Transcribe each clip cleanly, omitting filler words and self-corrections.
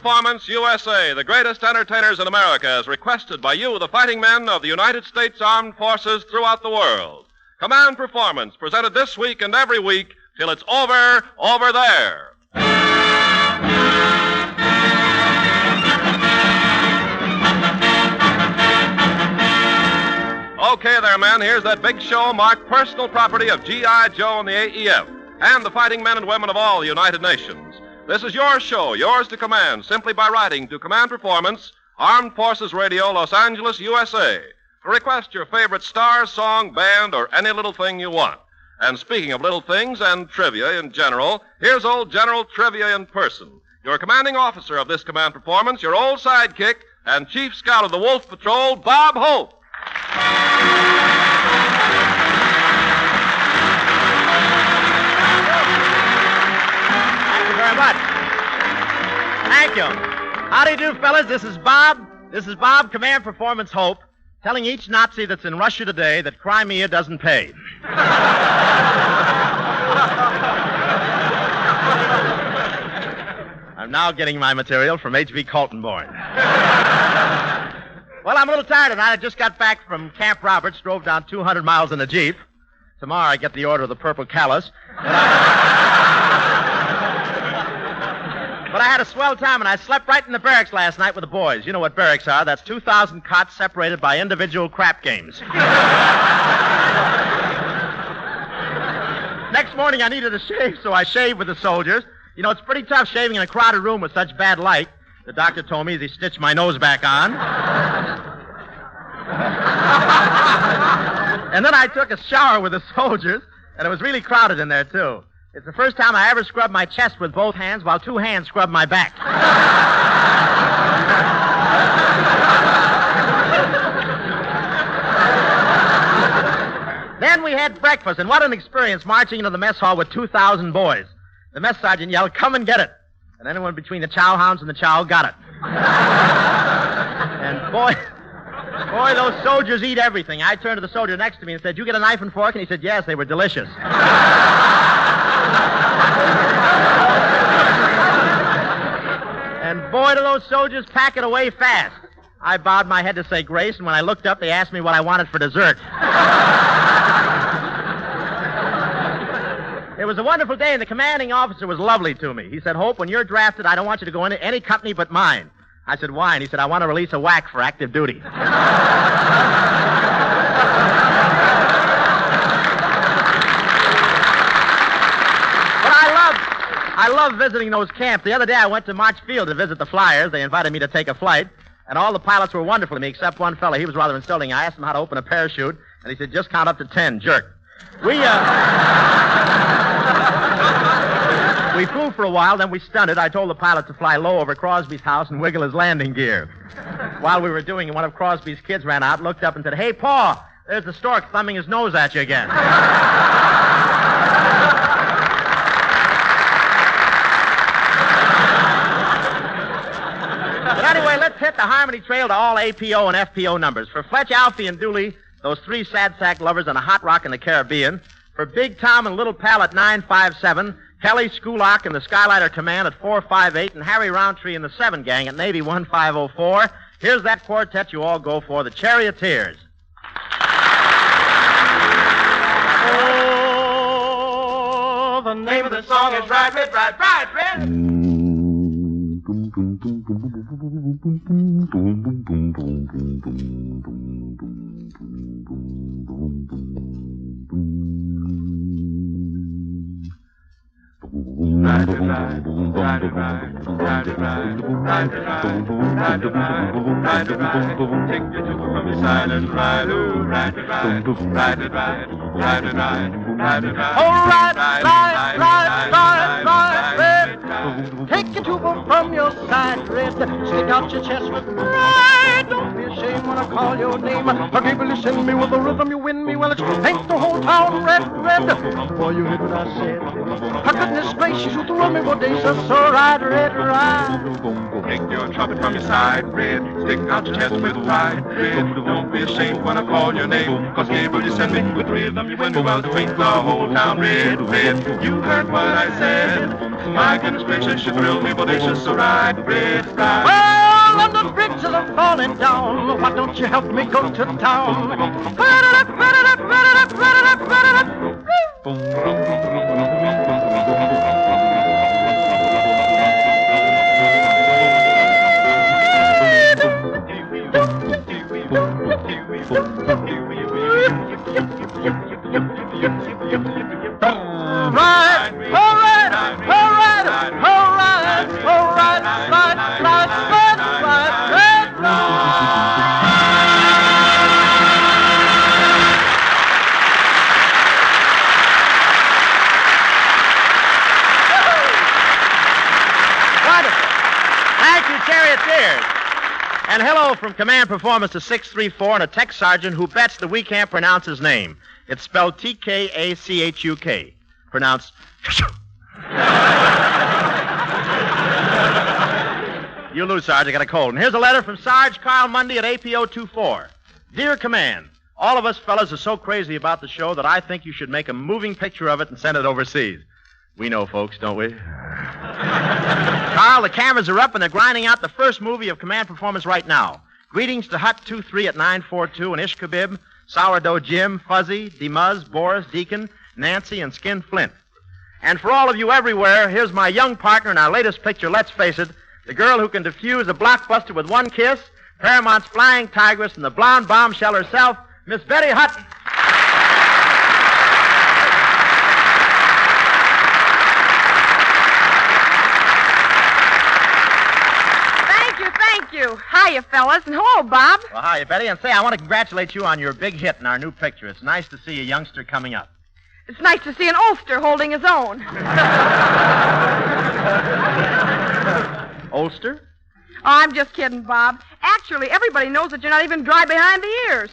Performance USA, the greatest entertainers in America, as requested by you, the fighting men of the United States Armed Forces throughout the world. Command Performance, presented this week and every week till it's over there. Okay there, men, here's that big show marked personal property of G.I. Joe and the AEF, and the fighting men and women of all the United Nations. This is your show, yours to command, simply by writing to Command Performance, Armed Forces Radio, Los Angeles, USA, to request your favorite star, song, band, or any little thing you want. And speaking of little things and trivia in general, here's old General Trivia in person. Your commanding officer of this Command Performance, your old sidekick, and chief scout of the Wolf Patrol, Bob Hope. Thank you very much. Thank you. Howdy do, fellas. This is Bob. Command Performance Hope, telling each Nazi that's in Russia today that Crimea doesn't pay. I'm now getting my material from H.V. Kaltenborn. Well, I'm a little tired tonight. I just got back from Camp Roberts, drove down 200 miles in a Jeep. Tomorrow I get the Order of the Purple Callus. But I had a swell time, and I slept right in the barracks last night with the boys. You know what barracks are. That's 2,000 cots separated by individual crap games. Next morning I needed a shave, so I shaved with the soldiers. You know, it's pretty tough shaving in a crowded room with such bad light. The doctor told me as he stitched my nose back on. And then I took a shower with the soldiers, and it was really crowded in there, too. It's the first time I ever scrubbed my chest with both hands while two hands scrubbed my back. Then we had breakfast, and what an experience marching into the mess hall with 2,000 boys. The mess sergeant yelled, "Come and get it." And anyone between the chow hounds and the chow got it. And boy, those soldiers eat everything. I turned to the soldier next to me and said, "You get a knife and fork?" And he said, "Yes, they were delicious." And boy, do those soldiers pack it away fast. I bowed my head to say grace, and when I looked up, they asked me what I wanted for dessert. It was a wonderful day, and the commanding officer was lovely to me. He said, "Hope, when you're drafted, I don't want you to go into any company but mine." I said, "Why?" And he said, "I want to release a whack for active duty." But I love visiting those camps. The other day I went to March Field to visit the Flyers. They invited me to take a flight, and all the pilots were wonderful to me except one fellow. He was rather insulting. I asked him how to open a parachute, and he said, "Just count up to 10, jerk." We flew for a while, then we stunted. I told the pilot to fly low over Crosby's house and wiggle his landing gear. While we were doing it, one of Crosby's kids ran out, looked up and said, "Hey, Pa, there's the stork thumbing his nose at you again." But anyway, let's hit the Harmony Trail to all APO and FPO numbers. For Fletch, Alfie, and Dooley, those three sad sack lovers on a hot rock in the Caribbean. For Big Tom and Little Pal at 957, Kelly Skulak and the Skylighter Command at 458, and Harry Roundtree and the 7 Gang at Navy 1504. Here's that quartet you all go for, the Charioteers. Oh, the name of the song is Ride, Red, Ride, Ride, Red. Ride it, ride, ride it, ride, ride it, ride, ride it, ride, ride it, ride, ride it, ride. Take your two from your side and ride, ooh, ride it, ride, ride it, ride, ride it, ride, ride it, ride. Oh, ride, ride, ride, ride, ride, Red. Take your tuba from your side, Red. Stick out your chest with pride. Don't be ashamed when I call your name. Gable, you send me with the rhythm, you win me. Well, it's paint the whole town red. Boy, you heard what I said. Goodness gracious, you threw me for days. So ride, red, ride. Take your trumpet from your side, Red. Stick out your chest with pride, Red. Don't be ashamed when I call your name. Cause Gable, you send me with rhythm, you win me. Well, it's paint the whole town red. You heard what I said. My goodness gracious, you thrill me bodacious. So ride, Red, ride. Well, London bridges are falling down. Why don't you help me go to town? Charioteers. And hello from Command Performance to 634 and a tech sergeant who bets that we can't pronounce his name. It's spelled T-K-A-C-H-U-K. Pronounced... You lose, Sarge. I got a cold. And here's a letter from Sarge Carl Mundy at APO 24. Dear Command, all of us fellas are so crazy about the show that I think you should make a moving picture of it and send it overseas. We know, folks, don't we? Carl, the cameras are up and they're grinding out the first movie of Command Performance right now. Greetings to Hut 23 at 942 and Ishkabib, Sourdough Jim, Fuzzy, Demuz, Boris, Deacon, Nancy, and Skin Flint. And for all of you everywhere, here's my young partner in our latest picture, let's face it, the girl who can defuse a blockbuster with one kiss, Paramount's flying tigress and the blonde bombshell herself, Miss Betty Hutton. Thank you. Hiya, fellas, and hello, Bob. Well, hiya, Betty. And say, I want to congratulate you on your big hit in our new picture. It's nice to see a youngster coming up. It's nice to see an Ulster holding his own. Ulster? Oh, I'm just kidding, Bob. Actually, everybody knows that you're not even dry behind the ears.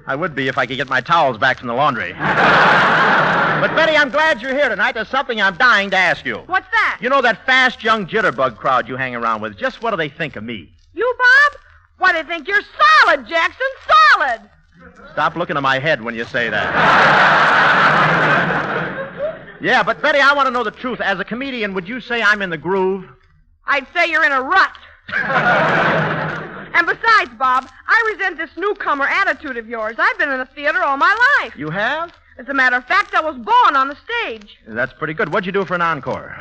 I would be if I could get my towels back from the laundry. But, Betty, I'm glad you're here tonight. There's something I'm dying to ask you. What's that? You know that fast young jitterbug crowd you hang around with. Just what do they think of me? You, Bob? Why, they think you're solid, Jackson, solid. Stop looking at my head when you say that. Yeah, but, Betty, I want to know the truth. As a comedian, would you say I'm in the groove? I'd say you're in a rut. And besides, Bob, I resent this newcomer attitude of yours. I've been in the theater all my life. You have? As a matter of fact, I was born on the stage. That's pretty good. What'd you do for an encore?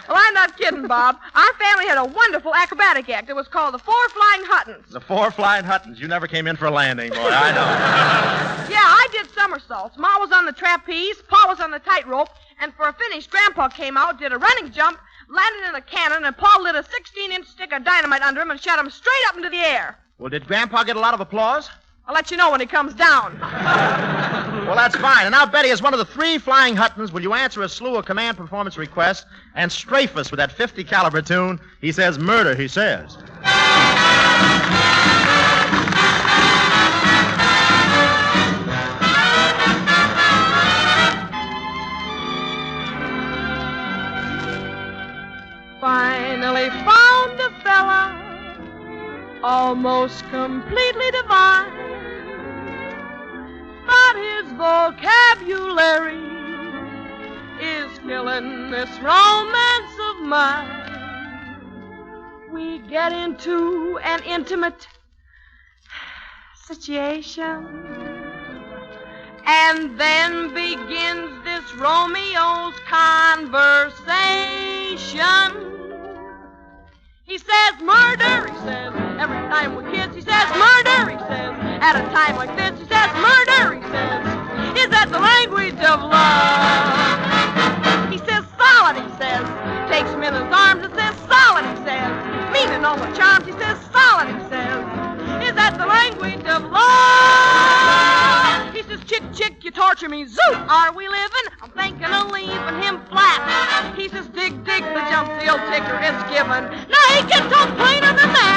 Well, I'm not kidding, Bob. Our family had a wonderful acrobatic act. It was called the Four Flying Huttons. The Four Flying Huttons. You never came in for a landing, boy. I know. Yeah, I did somersaults. Ma was on the trapeze, Pa was on the tightrope, and for a finish, Grandpa came out, did a running jump, landed in a cannon, and Pa lit a 16-inch stick of dynamite under him and shot him straight up into the air. Well, did Grandpa get a lot of applause? I'll let you know when he comes down. Well, that's fine. And now, Betty, as one of the three Flying Huttons, will you answer a slew of Command Performance requests and strafe us with that 50 caliber tune? He says murder, he says. Finally found a fella almost completely divine, but his vocabulary is killing this romance of mine. We get into an intimate situation, and then begins this Romeo's conversation. He says murder, he says, every time we're kids. He says murder, he says, at a time like this. He says murder, he says, is that the language of love? He says solid, he says, takes him in his arms and says solid, he says, meaning all the charms. He says solid, he says, is that the language of love? He says chick, chick, you torture me, zoot, are we living? I'm thinking of leaving him flat. He says dig, dig, the jump, the old ticker is given. Now he can talk plainer than that.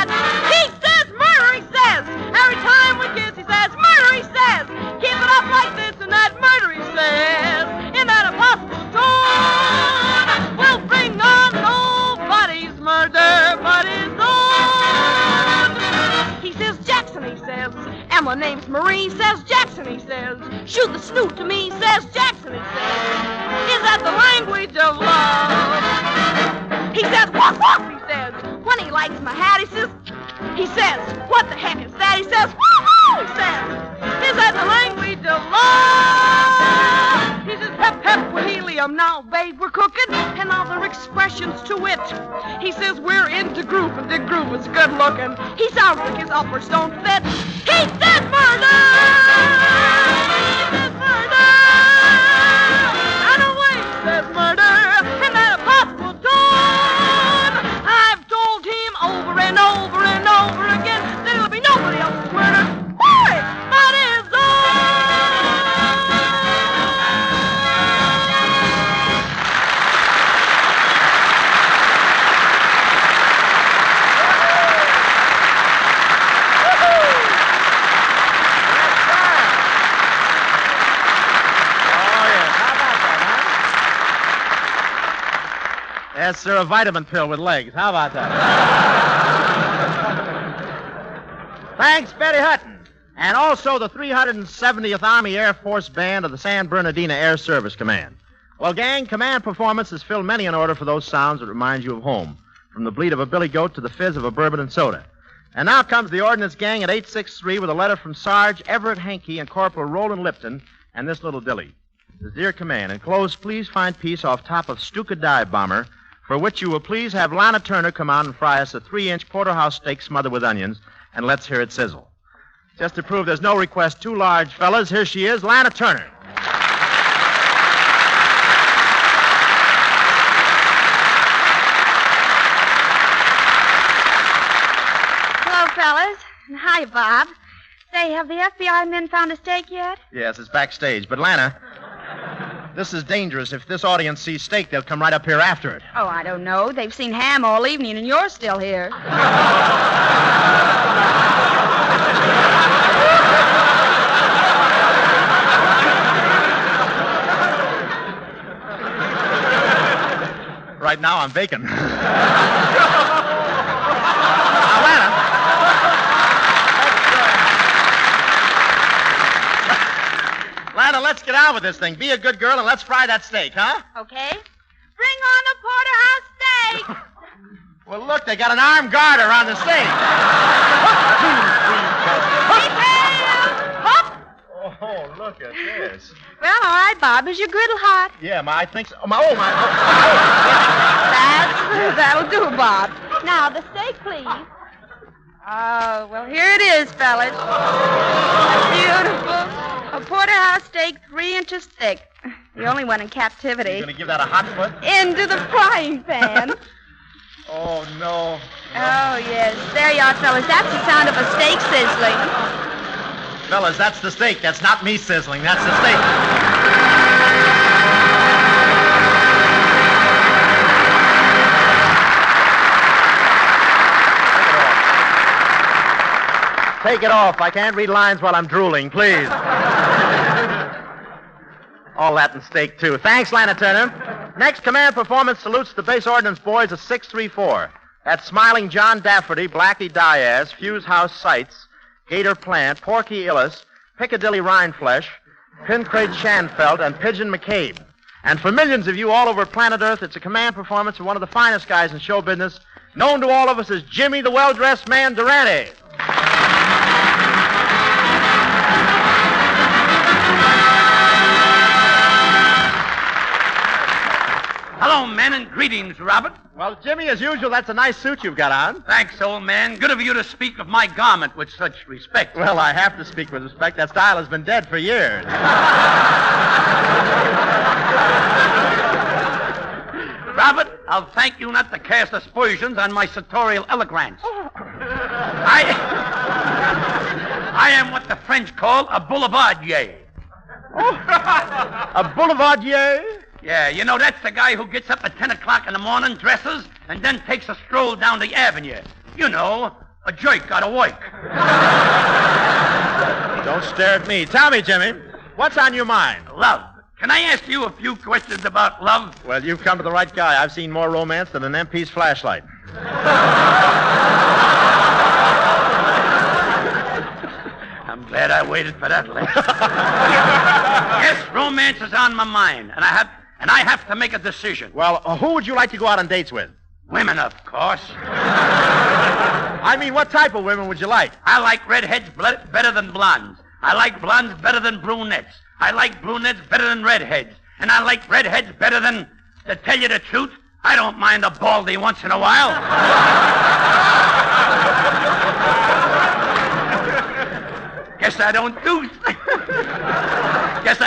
Mama name's Marie, says Jackson, he says. Shoot the snoot to me, says Jackson, he says. Is that the language of love? He says, walk, walk, he says. When he likes my hat, he says, what the heck is that? He says, woo-hoo, he says. Is that the language of love? He says, hep, hep, with helium. Now, babe, we're cooking, and other expressions to it. He says, we're into groove, and the groove is good looking. He sounds like his uppers don't fit. He says murder! He says murder! And away he says murder, and that impossible tone. I've told him over and over and over again that it'll be nobody else's murder. Boy, that is all! Yes, sir, a vitamin pill with legs. How about that? Thanks, Betty Hutton. And also the 370th Army Air Force Band of the San Bernardino Air Service Command. Well, gang, command performance has filled many an order for those sounds that remind you of home, from the bleat of a billy goat to the fizz of a bourbon and soda. And now comes the Ordnance Gang at 863 with a letter from Sarge Everett Hankey and Corporal Roland Lipton and this little dilly. The Dear Command, enclosed, please find peace off top of Stuka dive bomber, for which you will please have Lana Turner come out and fry us a 3-inch porterhouse steak smothered with onions, and let's hear it sizzle. Just to prove there's no request too large, fellas, here she is, Lana Turner. Hello, fellas. And hi, Bob. Say, have the FBI men found a steak yet? Yes, it's backstage, but Lana, this is dangerous. If this audience sees steak, they'll come right up here after it. Oh, I don't know. They've seen ham all evening, and you're still here. Right now, I'm bacon. Now, Lana. Lana, let's get on with this thing. Be a good girl and let's fry that steak, huh? Okay. Bring on the porterhouse steak. Well, look, they got an armed guard around the steak. Oh, look at this. Well, all right, Bob. Is your griddle hot? Yeah, I think so. That'll do, Bob. Now, the steak, please. Oh, well, here it is, fellas. Beautiful. A porterhouse steak 3 inches thick. The only one in captivity. You going to give that a hot foot? Into the frying pan. Oh, no. Oh, yes. There you are, fellas. That's the sound of a steak sizzling. Fellas, that's the steak. That's not me sizzling. That's the steak. Take it off. I can't read lines while I'm drooling, please. All that and steak, too. Thanks, Lana Turner. Next command performance salutes the base ordnance boys of 634. That's Smiling John Dafferty, Blackie Diaz, Fuse House Sights, Gator Plant, Porky Illis, Piccadilly Rhineflesh, Pincrate Shanfeld, and Pigeon McCabe. And for millions of you all over planet Earth, it's a command performance of one of the finest guys in show business, known to all of us as Jimmy the Well-Dressed Man Durante. Hello, men, and greetings, Robert. Well, Jimmy, as usual, that's a nice suit you've got on. Thanks, old man. Good of you to speak of my garment with such respect. Well, I have to speak with respect. That style has been dead for years. Robert, I'll thank you not to cast aspersions on my sartorial elegance. I am what the French call a boulevardier. A boulevardier? Yeah, you know, that's the guy who gets up at 10 o'clock in the morning, dresses, and then takes a stroll down the avenue. You know, a jerk out of work. Don't stare at me. Tell me, Jimmy, what's on your mind? Love. Can I ask you a few questions about love? Well, you've come to the right guy. I've seen more romance than an MP's flashlight. I'm Glad I waited for that lesson. Yes, romance is on my mind, and I have to make a decision. Well, who would you like to go out on dates with? Women, of course. I mean, what type of women would you like? I like redheads better than blondes. I like blondes better than brunettes. I like brunettes better than redheads. And I like redheads better than, to tell you the truth, I don't mind a baldy once in a while. Guess I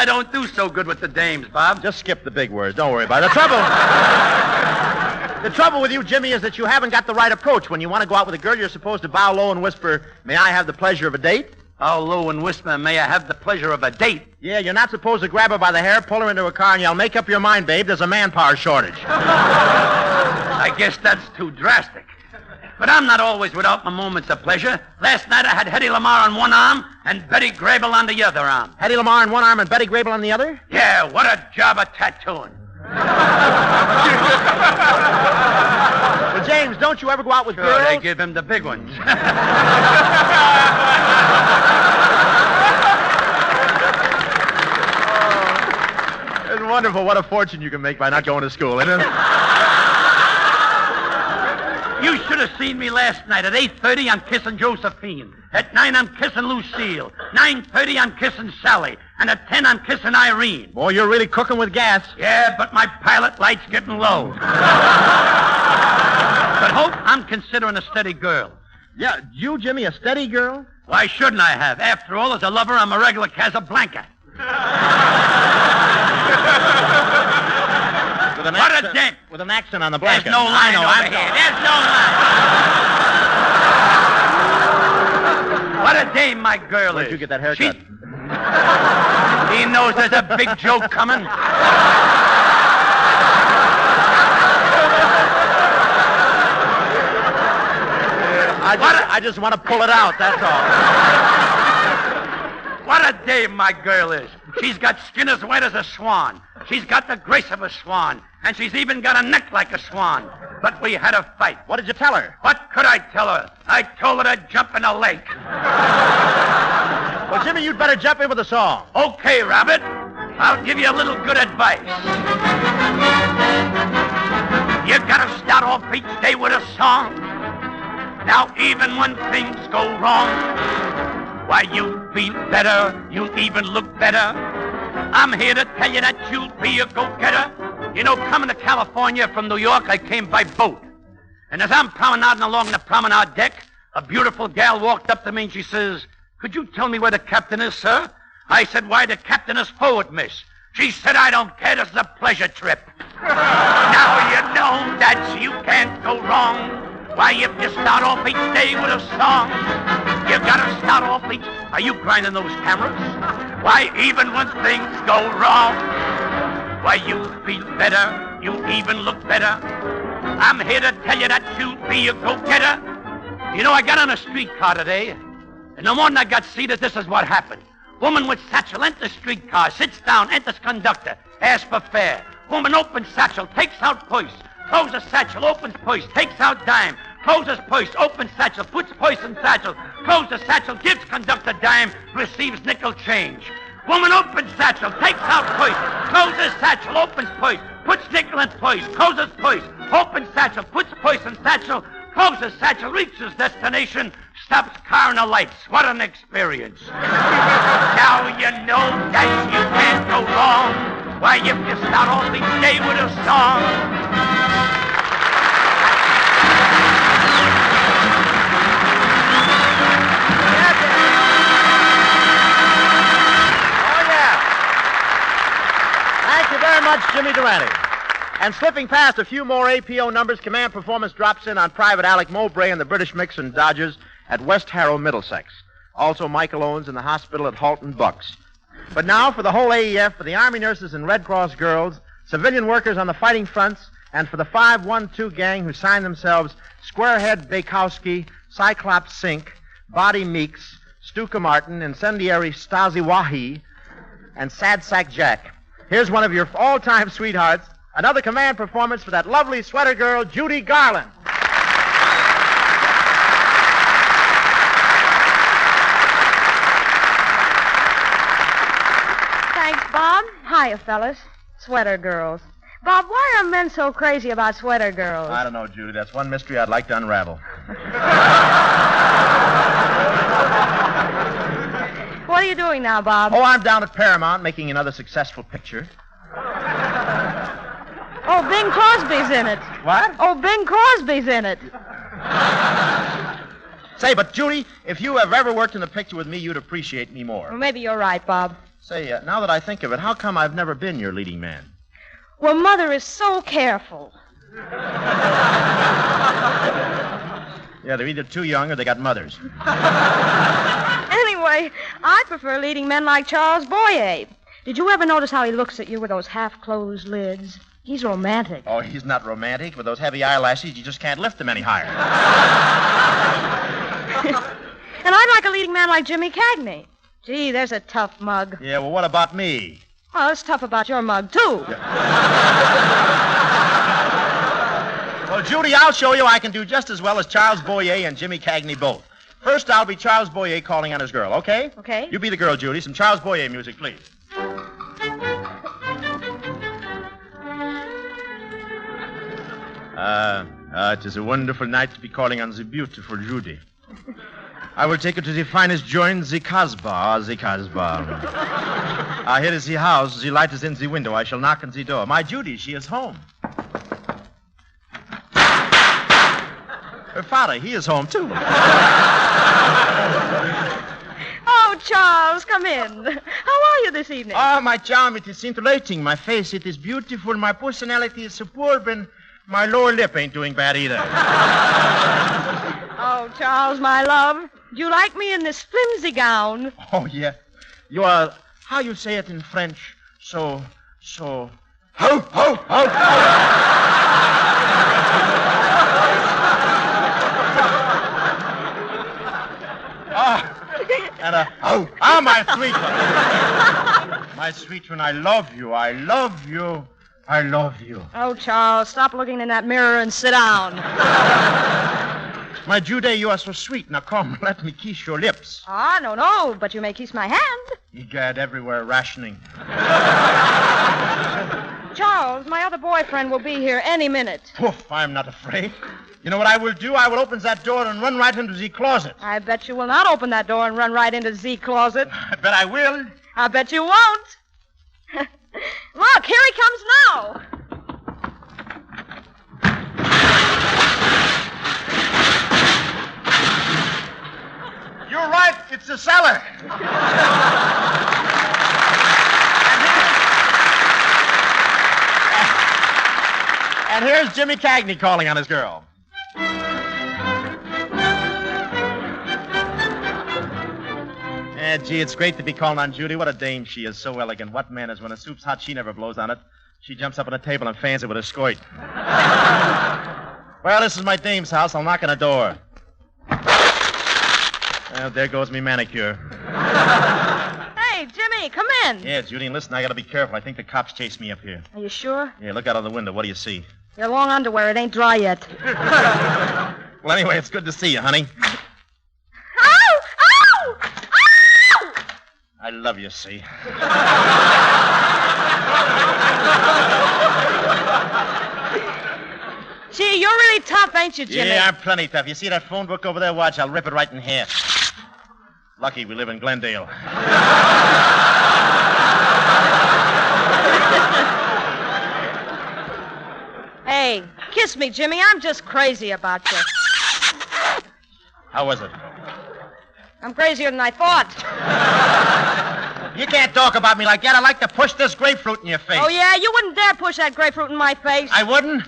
don't do so good with the dames, Bob. Just skip the big words. Don't worry about it. The trouble with you, Jimmy, is that you haven't got the right approach. When you want to go out with a girl, you're supposed to bow low and whisper, "May I have the pleasure of a date?" Bow low and whisper, "May I have the pleasure of a date?" Yeah, you're not supposed to grab her by the hair, pull her into a car, and yell, "Make up your mind, babe. There's a manpower shortage." I guess that's too drastic. But I'm not always without my moments of pleasure. Last night I had Hedy Lamarr on one arm and Betty Grable on the other arm. Hedy Lamarr on one arm and Betty Grable on the other? Yeah, what a job of tattooing. Well, James, don't you ever go out with girls? They give him the big ones. It's wonderful what a fortune you can make by not going to school, isn't it? You should have seen me last night. At 8:30, I'm kissing Josephine. At 9, I'm kissing Lucille. 9:30, I'm kissing Sally. And at 10, I'm kissing Irene. Boy, you're really cooking with gas. Yeah, but my pilot light's getting low. But Hope, I'm considering a steady girl. Yeah, you, Jimmy, a steady girl? Why shouldn't I have? After all, as a lover, I'm a regular Casablanca. With an accent on the blanket. There's no line over here. There's no line. What a dame my girl is. Where'd you get that haircut? He knows there's a big joke coming. I just want to pull it out, that's all. What a dame my girl is. She's got skin as white as a swan. She's got the grace of a swan. And she's even got a neck like a swan. But we had a fight. What did you tell her? What could I tell her? I told her to jump in a lake. Well, Jimmy, you'd better jump in with a song. Okay, Rabbit. I'll give you a little good advice. You gotta start off each day with a song. Now, even when things go wrong, why, you feel better, you even look better. I'm here to tell you that you'll be a go-getter. You know, coming to California from New York, I came by boat. And as I'm promenading along the promenade deck, a beautiful gal walked up to me and she says, "Could you tell me where the captain is, sir?" I said, "Why, the captain is forward, miss." She said, "I don't care, this is a pleasure trip." Now you know that you can't go wrong. Why, if you start off each day with a song, you gotta start off each... Are you grinding those cameras? Why, even when things go wrong, why, you feel better, you even look better. I'm here to tell you that you'll be a go-getter. You know, I got on a streetcar today, and the morning I got seated, this is what happened. Woman with satchel enters streetcar, sits down, enters conductor, asks for fare. Woman opens satchel, takes out purse. Closes satchel, opens purse, takes out dime. Closes purse, opens satchel, puts purse in satchel. Closes satchel, gives conductor dime, receives nickel change. Woman opens satchel, takes out purse, closes satchel, opens purse, puts nickel in purse, closes purse, opens satchel, puts purse in satchel, closes satchel, reaches destination, stops car in the lights. What an experience. Now you know that you can't go wrong. Why, if you start off each day with a song. Thank you very much, Jimmy Durante. And slipping past a few more APO numbers, command performance drops in on Private Alec Mowbray and the British Mix and Dodgers at West Harrow, Middlesex. Also, Michael Owens in the hospital at Halton, Bucks. But now, for the whole AEF, for the Army nurses and Red Cross girls, civilian workers on the fighting fronts, and for the 512 gang who signed themselves Squarehead Bakowski, Cyclops Sink, Body Meeks, Stuka Martin, Incendiary Stasi Wahi, and Sad Sack Jack. Here's one of your all-time sweethearts, another command performance for that lovely sweater girl, Judy Garland. Hiya, fellas. Sweater girls. Bob, why are men so crazy about sweater girls? I don't know, Judy. That's one mystery I'd like to unravel. What are you doing now, Bob? Oh, I'm down at Paramount making another successful picture. Oh, Bing Crosby's in it. What? Oh, Bing Crosby's in it. Say, but Judy, if you have ever worked in a picture with me, you'd appreciate me more. Well, maybe you're right, Bob. Say, now that I think of it, how come I've never been your leading man? Well, Mother is so careful. Yeah, they're either too young or they got mothers. Anyway, I prefer leading men like Charles Boyer. Did you ever notice how he looks at you with those half-closed lids? He's romantic. Oh, he's not romantic. With those heavy eyelashes, you just can't lift them any higher. And I'd like a leading man like Jimmy Cagney. Gee, there's a tough mug. Yeah, well, what about me? Oh, it's tough about your mug, too. Yeah. Well, Judy, I'll show you I can do just as well as Charles Boyer and Jimmy Cagney both. First, I'll be Charles Boyer calling on his girl, okay? Okay. You be the girl, Judy. Some Charles Boyer music, please. It is a wonderful night to be calling on the beautiful Judy. I will take her to the finest joint, the Casbah, the Casbah. Here is the house. The light is in the window. I shall knock on the door. My Judy, she is home. Her father, he is home, too. Oh, Charles, come in. How are you this evening? Oh, my charm, it is scintillating. My face, it is beautiful. My personality is superb, and my lower lip ain't doing bad either. Oh, Charles, my love, do you like me in this flimsy gown? Oh, yeah. You are, how you say it in French, ho, ho, ho, ho. And my sweet one. My sweet one, I love you. I love you. I love you. Oh, Charles, stop looking in that mirror and sit down. My Judy, you are so sweet. Now come, let me kiss your lips. Ah, no, but you may kiss my hand. Egad, everywhere rationing. Charles, my other boyfriend will be here any minute. Poof, I'm not afraid. You know what I will do? I will open that door and run right into the closet. I bet you will not open that door and run right into the closet. I bet I will. I bet you won't. Look, here he comes now. You're right. It's the cellar. And here's Jimmy Cagney calling on his girl. Gee, it's great to be calling on Judy. What a dame she is. So elegant. What manners. When the soup's hot, she never blows on it. She jumps up on the table and fans it with a squirt. Well, this is my dame's house. I'll knock on the door. Well, there goes me manicure. Hey, Jimmy, come in. Yeah, Judy, and listen, I gotta be careful. I think the cops chased me up here. Are you sure? Yeah, look out of the window. What do you see? Your long underwear. It ain't dry yet. Well, anyway, it's good to see you, honey. Ow! Ow! Ow! I love you, see. Gee, you're really tough, ain't you, Jimmy? Yeah, I'm plenty tough. You see that phone book over there? Watch, I'll rip it right in half. Lucky we live in Glendale. Hey, kiss me, Jimmy. I'm just crazy about you. How was it? I'm crazier than I thought. You can't talk about me like that. I'd like to push this grapefruit in your face. Oh, yeah? You wouldn't dare push that grapefruit in my face. I wouldn't?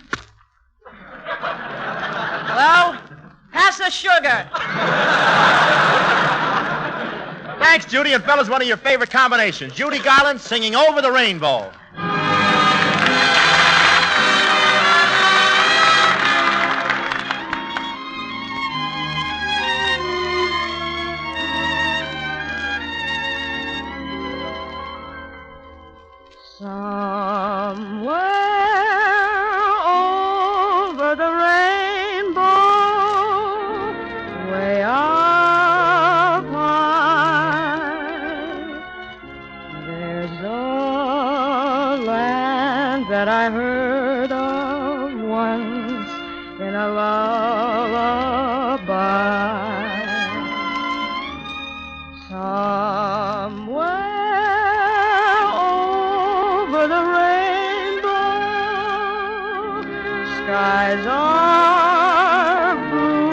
Well, pass the sugar. Thanks, Judy. And fellas, one of your favorite combinations. Judy Garland singing Over the Rainbow. Somewhere over the rainbow, way up high, there's a I heard of once in a lullaby. Somewhere over the rainbow, skies are blue,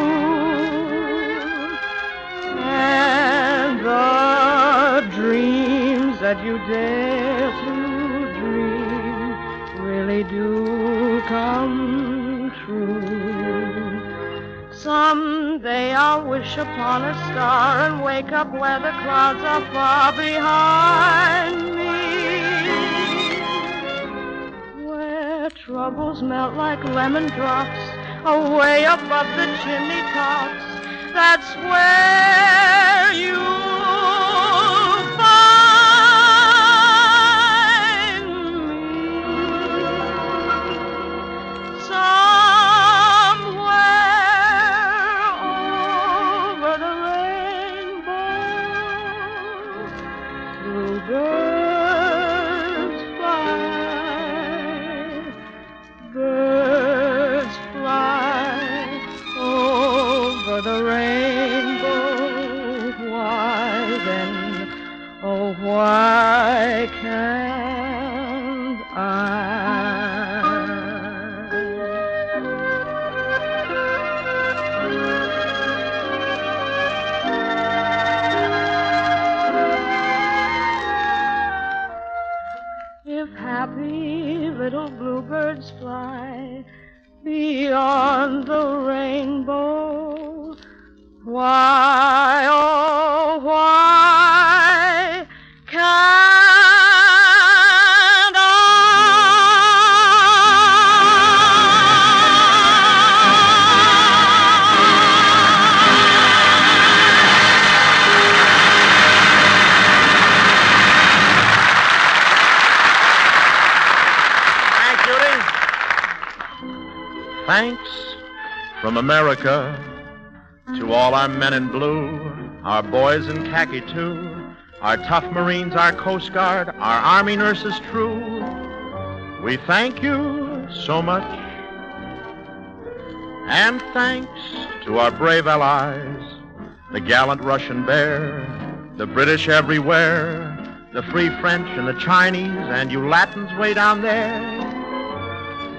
and the dreams that you dare to dream really do come true. Someday I'll wish upon a star and wake up where the clouds are far behind me, where troubles melt like lemon drops away above the chimney tops. That's where you'll find me. Somewhere over the rainbow, bluebirds fly, birds fly over the rainbow. Why then, oh, why can't I? If happy little bluebirds fly beyond the rainbow, why, oh, why can't I? Thanks, Judy. Thanks from America to all our men in blue, our boys in khaki too, our tough Marines, our Coast Guard, our Army nurses true. We thank you so much. And thanks to our brave allies, the gallant Russian bear, the British everywhere, the free French and the Chinese, and you Latins way down there.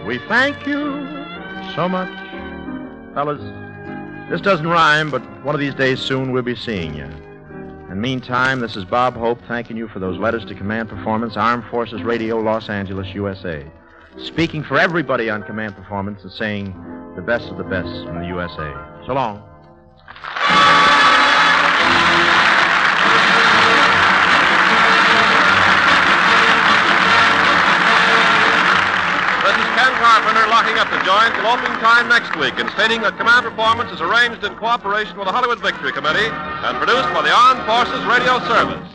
We thank you so much. Fellas, this doesn't rhyme, but one of these days soon we'll be seeing you. And meantime, this is Bob Hope thanking you for those letters to Command Performance, Armed Forces Radio, Los Angeles, USA. Speaking for everybody on Command Performance and saying the best of the best from the USA. So long. This is Ken Carpenter locking up the joint till opening time next week and stating that Command Performance is arranged in cooperation with the Hollywood Victory Committee and produced by the Armed Forces Radio Service.